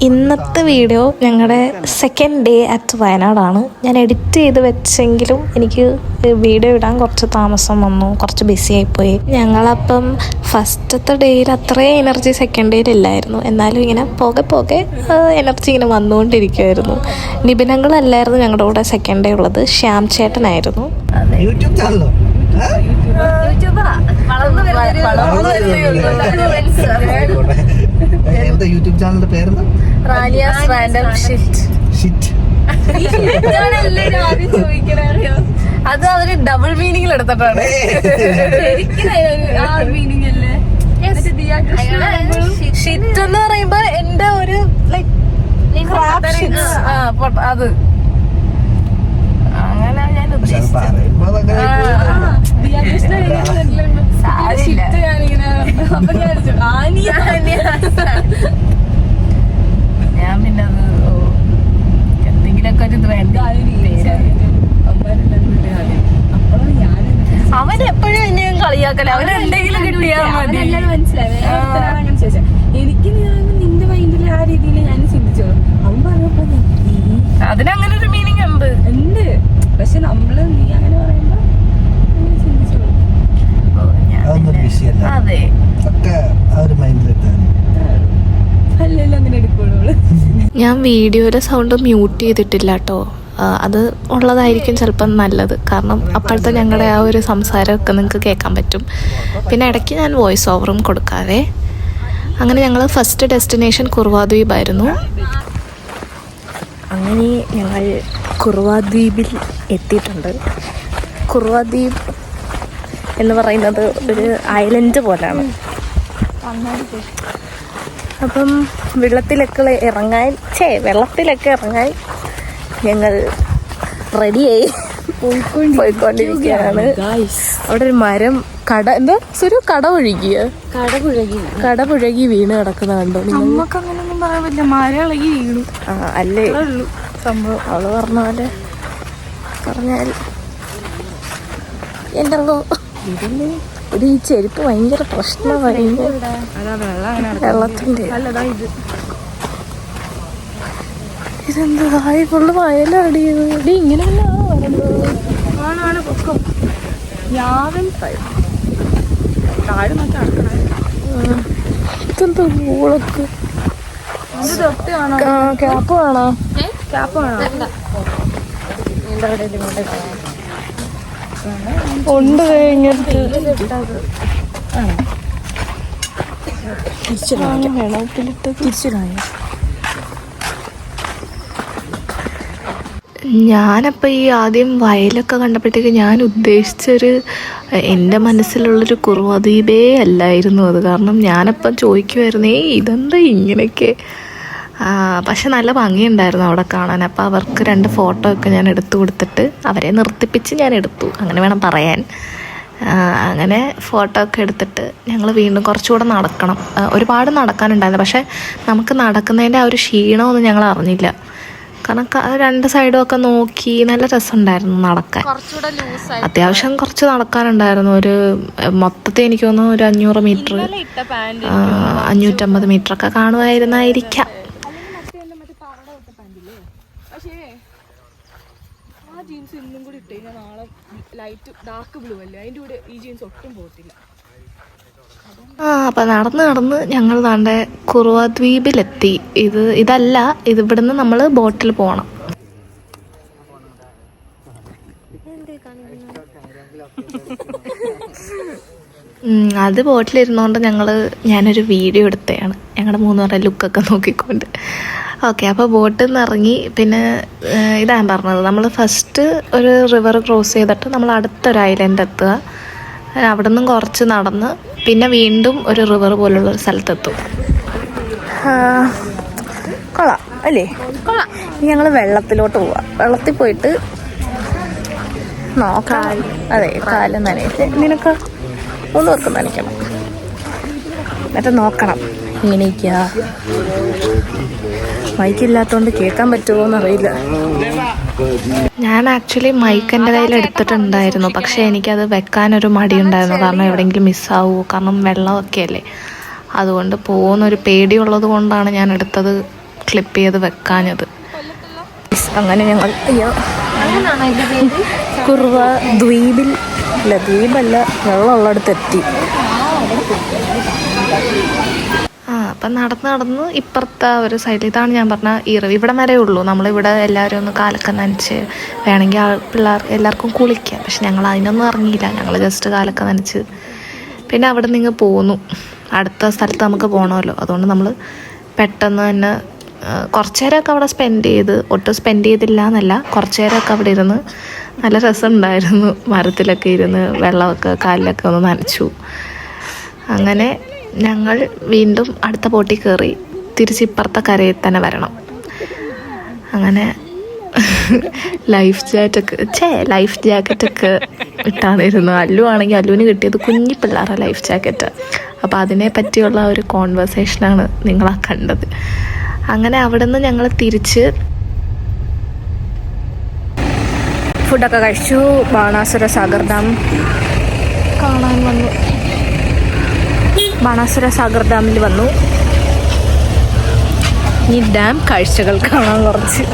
ഇന്നത്തെ വീഡിയോ ഞങ്ങളുടെ second day at വയനാടാണ്. ഞാൻ എഡിറ്റ് ചെയ്ത് വെച്ചെങ്കിലും എനിക്ക് വീഡിയോ ഇടാൻ കുറച്ച് താമസം വന്നു, കുറച്ച് ബിസി ആയിപ്പോയി. ഞങ്ങളപ്പം ഫസ്റ്റത്തെ ഡേയിൽ അത്രയും എനർജി സെക്കൻഡ് ഡേയിൽ ഇല്ലായിരുന്നു. എന്നാലും ഇങ്ങനെ പോകെ എനർജി ഇങ്ങനെ വന്നുകൊണ്ടിരിക്കുമായിരുന്നു. നിബിനങ്ങളല്ലായിരുന്നു ഞങ്ങളുടെ കൂടെ സെക്കൻഡ് ഡേ ഉള്ളത്, ശ്യാം ചേട്ടനായിരുന്നു. യൂട്യൂബ് ചാനലിന്റെ പേരെന്താ? അത് അവര് ഡബിൾ മീനിങ്ങിൽ എടുത്തിട്ടാണ്. ഷിറ്റ് എന്ന് പറയുമ്പോ എന്റെ ഒരു ലൈക് അത് അങ്ങനെ ഞാൻ ഞാൻ പിന്നെ അത് എന്തെങ്കിലുമൊക്കെ ഒരു ഇത് വേണ്ട. അവനെപ്പോഴും എന്നെയും കളിയാക്കല, അവനെന്തെങ്കിലും കിട്ടിയാൽ മതി. എനിക്ക് നിന്റെ മൈൻഡിൽ ആ രീതിയിൽ ഞാൻ ചിന്തിച്ചോളൂ. അവൻ പറഞ്ഞപ്പോ അതിനങ്ങനെ ഒരു മീനിങ് ഉണ്ട്. പക്ഷെ നമ്മള് നീ അങ്ങനെ പറയുമ്പോ ചിന്തിച്ചോളൂ. അതെ, അല്ലല്ലോ അങ്ങനെ എടുക്കുള്ളൂ. ഞാൻ വീഡിയോയുടെ സൗണ്ട് മ്യൂട്ട് ചെയ്തിട്ടില്ല കേട്ടോ. അത് ഉള്ളതായിരിക്കും ചിലപ്പം നല്ലത്, കാരണം അപ്പോഴത്തെ ഞങ്ങളുടെ ആ ഒരു സംസാരമൊക്കെ നിങ്ങൾക്ക് കേൾക്കാൻ പറ്റും. പിന്നെ ഇടയ്ക്ക് ഞാൻ വോയിസ് ഓവറും കൊടുക്കാവേ. അങ്ങനെ ഞങ്ങൾ ഫസ്റ്റ് ഡെസ്റ്റിനേഷൻ കുറുവാ ദ്വീപായിരുന്നു. അങ്ങനെ ഞങ്ങൾ കുറുവാ ദ്വീപിൽ എത്തിയിട്ടുണ്ട്. കുറുവാ ദ്വീപ് എന്ന് പറയുന്നത് ഒരു ഐലൻഡ് പോലെയാണ്. അപ്പം വെള്ളത്തിലൊക്കെ ഇറങ്ങാൻ ഞങ്ങൾ റെഡിയായി പോയിക്കൊണ്ടിരിക്കുകയാണ്. അവിടെ ഒരു മരം കടപുഴകി വീണ് കിടക്കുന്ന കണ്ടോ? നമുക്ക് അങ്ങനെയൊന്നും പറയാൻ പറ്റില്ല, മരം ഇളകി വീണു. അല്ലേ സംഭവം. അവള് പറഞ്ഞാൽ എൻ്റെ ഒരു ഈ ചെരുപ്പ് ഭയങ്കര പ്രശ്നമായി വെള്ളത്തിന്റെ. ഇതെന്താ ഫുള്ള് വയലടിയത്? ഇങ്ങനെയല്ല ആണ് പൊക്കം യാവൻ താഴെ നോക്കി നടക്കണേ. ഇതെന്താ പൂളൊക്കെ ക്യാപ്പ് വേണോ? ഉണ്ട് ഇങ്ങനത്തെ ഞാനപ്പോൾ ഈ ആദ്യം വയലൊക്കെ കണ്ടപ്പോഴത്തേക്ക് ഞാൻ ഉദ്ദേശിച്ചൊരു എൻ്റെ മനസ്സിലുള്ളൊരു കുറുവാ ദ്വീപേ അല്ലായിരുന്നു അത്. കാരണം ഞാനപ്പം ചോദിക്കുമായിരുന്നേ ഇതെന്താ ഇങ്ങനെയൊക്കെ. പക്ഷെ നല്ല ഭംഗിയുണ്ടായിരുന്നു അവിടെ കാണാൻ. അപ്പോൾ അവർക്ക് 2 ഫോട്ടോ ഒക്കെ ഞാൻ എടുത്തു കൊടുത്തിട്ട് അവരെ നിർത്തിപ്പിച്ച് ഞാൻ എടുത്തു, അങ്ങനെ വേണം പറയാൻ. അങ്ങനെ ഫോട്ടോ ഒക്കെ എടുത്തിട്ട് ഞങ്ങൾ വീണ്ടും കുറച്ചുകൂടെ നടക്കണം. ഒരുപാട് നടക്കാനുണ്ടായിരുന്നു, പക്ഷേ നമുക്ക് നടക്കുന്നതിൻ്റെ ആ ഒരു ക്ഷീണമൊന്നും ഞങ്ങൾ അറിഞ്ഞില്ല. കാരണം 2 സൈഡും ഒക്കെ നോക്കി നല്ല രസമുണ്ടായിരുന്നു നടക്കാൻ. അത്യാവശ്യം കുറച്ച് നടക്കാനുണ്ടായിരുന്നു. ഒരു മൊത്തത്തിൽ എനിക്ക് തോന്നുന്നു ഒരു 500 മീറ്റർ 550 മീറ്റർ ഒക്കെ കാണുമായിരുന്നായിരിക്കാം. അപ്പം നടന്ന് ഞങ്ങൾ താണ്ടെ കുറുവാ ദ്വീപിലെത്തി. ഇതല്ല, ഇവിടുന്ന് നമ്മൾ ബോട്ടിൽ പോകണം. അത് ബോട്ടിലിരുന്നോണ്ട് ഞാനൊരു വീഡിയോ എടുത്തതാണ്, ഞങ്ങളുടെ 3 പേരുടെ ലുക്കൊക്കെ നോക്കിക്കൊണ്ട്. ഓക്കെ, അപ്പോൾ ബോട്ടിൽ നിന്ന് ഇറങ്ങി. പിന്നെ ഇതാ പറഞ്ഞത്, നമ്മൾ ഫസ്റ്റ് ഒരു റിവർ ക്രോസ് ചെയ്തിട്ട് നമ്മൾ അടുത്തൊരു ഐലൻഡ് എത്തുക. അവിടെ നിന്നും കുറച്ച് നടന്ന് പിന്നെ വീണ്ടും ഒരു റിവർ പോലുള്ളൊരു സ്ഥലത്തെത്തും. കൊള്ളാം അല്ലേ? ഇനി ഞങ്ങൾ വെള്ളത്തിലോട്ട് പോവാം. വെള്ളത്തിൽ പോയിട്ട് നോക്കാം. അതെ, കാലം നനയില്ലേ? നിനക്ക് 3 പേർക്ക് നനയ്ക്കണം. എന്നിട്ട് നോക്കണം ഇങ്ങനെയൊക്കെയാ. മൈക്കില്ലാത്തതുകൊണ്ട് കേൾക്കാൻ പറ്റുമോ എന്നറിയില്ല. ഞാൻ ആക്ച്വലി മൈക്ക് എൻ്റെ കയ്യിൽ എടുത്തിട്ടുണ്ടായിരുന്നു, പക്ഷേ എനിക്കത് വെക്കാനൊരു മടിയുണ്ടായിരുന്നു. കാരണം എവിടെയെങ്കിലും മിസ്സാവുമോ, കാരണം വെള്ളമൊക്കെ അല്ലേ. അതുകൊണ്ട് പോകുന്നൊരു പേടിയുള്ളത് കൊണ്ടാണ് ഞാൻ എടുത്തത് ക്ലിപ്പ് ചെയ്ത് വെക്കാഞ്ഞത്. അങ്ങനെ ഞങ്ങൾ കുർവ ദ്വീപിൽ ദ്വീപല്ല വെള്ളമുള്ളിടത്തെത്തി. അപ്പം നടന്ന് ഇപ്പുറത്തെ ഒരു സൈഡിൽ, ഇതാണ് ഞാൻ പറഞ്ഞ ഇവിടെ വരെ ഉള്ളൂ. നമ്മളിവിടെ എല്ലാവരും ഒന്ന് കാലൊക്കെ നനച്ച് വേണമെങ്കിൽ എല്ലാവർക്കും കുളിക്കാം. പക്ഷെ ഞങ്ങൾ അതിനൊന്നും ഇറങ്ങിയില്ല. ഞങ്ങൾ ജസ്റ്റ് കാലൊക്കെ നനച്ച് പിന്നെ അവിടെ നിന്ന് പോന്നു. അടുത്ത സ്ഥലത്ത് നമുക്ക് പോകണമല്ലോ. അതുകൊണ്ട് നമ്മൾ പെട്ടെന്ന് തന്നെ കുറച്ച് നേരമൊക്കെ അവിടെ സ്പെൻഡ് ചെയ്ത്, ഒട്ടും സ്പെൻഡ് ചെയ്തില്ല എന്നല്ല, കുറച്ച് നേരമൊക്കെ അവിടെ ഇരുന്ന് നല്ല രസമുണ്ടായിരുന്നു. മരത്തിലൊക്കെ ഇരുന്ന് വെള്ളമൊക്കെ കാലിലൊക്കെ ഒന്ന് നനച്ചു. അങ്ങനെ ഞങ്ങൾ വീണ്ടും അടുത്ത ബോട്ടിൽ കയറി തിരിച്ച് ഇപ്പുറത്തെ കരയിൽ തന്നെ വരണം. അങ്ങനെ ലൈഫ് ജാക്കറ്റൊക്കെ ഇട്ടാണിരുന്നു. അല്ലു ആണെങ്കിൽ അല്ലുവിന് കിട്ടിയത് കുഞ്ഞി പിള്ളേരുടെ ലൈഫ് ജാക്കറ്റ്. അപ്പോൾ അതിനെ പറ്റിയുള്ള ഒരു കോൺവെർസേഷനാണ് നിങ്ങളാ കണ്ടത്. അങ്ങനെ അവിടെ നിന്ന് ഞങ്ങൾ തിരിച്ച് ഫുഡൊക്കെ കഴിച്ചു. ബാണാസുര സാഗർ ഡാം കാണാൻ വന്നു. ബാണാസുര സാഗർ ഡാമിൽ വന്നു. ഈ ഡാം കാഴ്ചകൾ കാണാൻ കുറച്ച്.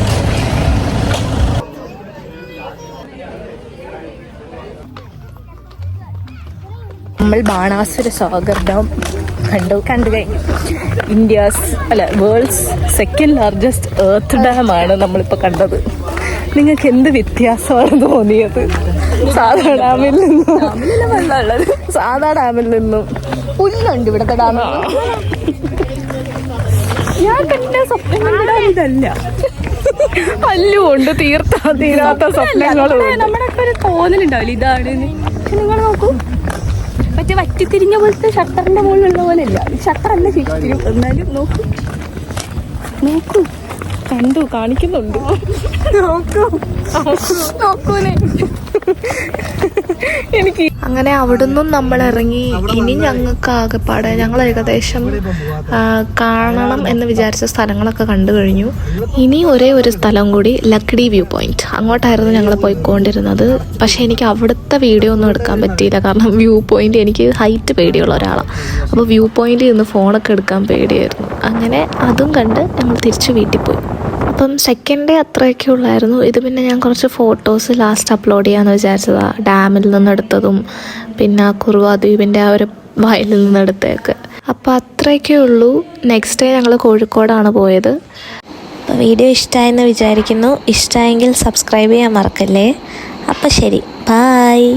നമ്മൾ ബാണാസുര സാഗർ ഡാം കണ്ടു കഴിഞ്ഞു. വേൾഡ്സ് സെക്കൻഡ് ലാർജസ്റ്റ് എർത്ത് ഡാമാണ് നമ്മളിപ്പോൾ കണ്ടത്. നിങ്ങൾക്ക് എന്ത് വ്യത്യാസമാണ് തോന്നിയത് സാധാ ഡാമിൽ നിന്നും? സാധാ ഡാമിൽ നിന്നും പുല്ലുണ്ട് ഇവിടുത്തെ ഡാമിൽ. ഞാൻ കണ്ട സ്വപ്നങ്ങളുടെ ഇതല്ല, പല്ലുകൊണ്ട് തീരാത്ത സ്വപ്നങ്ങളും. നമ്മളൊക്കെ ഒരു തോന്നലുണ്ടാവില്ല ഇതാണ്. പക്ഷെ നിങ്ങൾ നോക്കൂ, മറ്റേ വറ്റിത്തിരിഞ്ഞ പോലത്തെ ഷട്ടറിന്റെ മുകളിലുള്ള പോലെ അല്ല. ഷട്ടറല്ല ശരിക്കും. എന്നാലും നോക്കൂ കണ്ടു കാണിക്കുന്നുണ്ട്. നോക്കൂനെ എനിക്ക്. അങ്ങനെ അവിടുന്ന് നമ്മൾ ഇറങ്ങി. ഇനി ഞങ്ങൾക്ക് ആകെപ്പാടെ ഞങ്ങൾ ഏകദേശം കാണണം എന്ന് വിചാരിച്ച സ്ഥലങ്ങളൊക്കെ കണ്ടു കഴിഞ്ഞു. ഇനി ഒരേ ഒരു സ്ഥലം കൂടി, ലക്കിടി വ്യൂ പോയിന്റ്. അങ്ങോട്ടായിരുന്നു ഞങ്ങൾ പോയിക്കൊണ്ടിരുന്നത്. പക്ഷേ എനിക്ക് അവിടുത്തെ വീഡിയോ ഒന്നും എടുക്കാൻ പറ്റിയില്ല. കാരണം വ്യൂ പോയിന്റ്, എനിക്ക് ഹൈറ്റ് പേടിയുള്ള ഒരാളാണ്. അപ്പോൾ വ്യൂ പോയിന്റിൽ നിന്ന് ഫോണൊക്കെ എടുക്കാൻ പേടിയായിരുന്നു. അങ്ങനെ അതും കണ്ട് ഞങ്ങൾ തിരിച്ച് വീട്ടിൽ പോയി. അപ്പം സെക്കൻഡ് ഡേ അത്രയൊക്കെ ഉള്ളായിരുന്നു. ഇത് പിന്നെ ഞാൻ കുറച്ച് ഫോട്ടോസ് ലാസ്റ്റ് അപ്ലോഡ് ചെയ്യാമെന്ന് വിചാരിച്ചതാണ്. ഡാമിൽ നിന്നെടുത്തതും പിന്നെ കുറുവ ദ്വീപിൻ്റെ ആ ഒരു വയലിൽ നിന്നെടുത്തൊക്കെ. അപ്പോൾ അത്രയൊക്കെ ഉള്ളൂ. നെക്സ്റ്റ് ഡേ ഞങ്ങൾ കോഴിക്കോടാണ് പോയത്. അപ്പോൾ വീഡിയോ ഇഷ്ടമായെന്ന് വിചാരിക്കുന്നു. ഇഷ്ടമായെങ്കിൽ സബ്സ്ക്രൈബ് ചെയ്യാൻ മറക്കല്ലേ. അപ്പോൾ ശരി, ബായ്.